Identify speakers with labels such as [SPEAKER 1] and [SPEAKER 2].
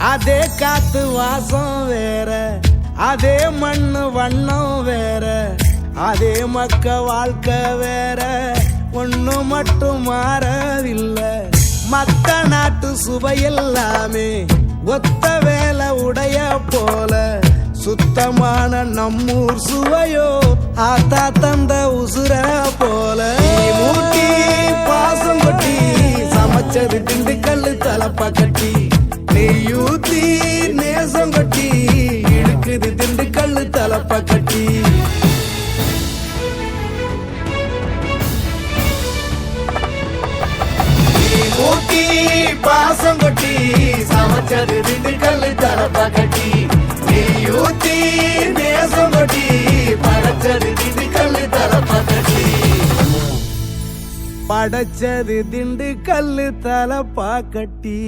[SPEAKER 1] அதே காத்து வாசம் வேற, அதே மண்ணு வண்ணம் வேற, அதே மக்க வாழ்க்கை வேற, ஒண்ணு மட்டும் மாறவில்லை. மத்த நாட்டு சுவையெல்லாமே ஒத்த வேலை உடைய போல, சுத்தமான நம்மூர் சுவையோ ஆத்தா தந்த உசுர போல. மூட்டி பாசம் கொட்டி சமைச்சது திண்டுக்கல்லு தலப்பா கட்டி, நெய்யூத்தி நேசம் கொட்டி இழுக்குது திண்டுக்கல்லு தலப்பா கட்டி. மூட்டி பாசம் கொட்டி சமைச்சது திண்டுக்கல்லு தலப்பா கட்டி, நெய்யூத்தி நேசம் கொட்டி படைச்சது திண்டுக்கல்லு தலப்பா கட்டி. படைச்சது திண்டுக்கல்லு தலப்பா கட்டி.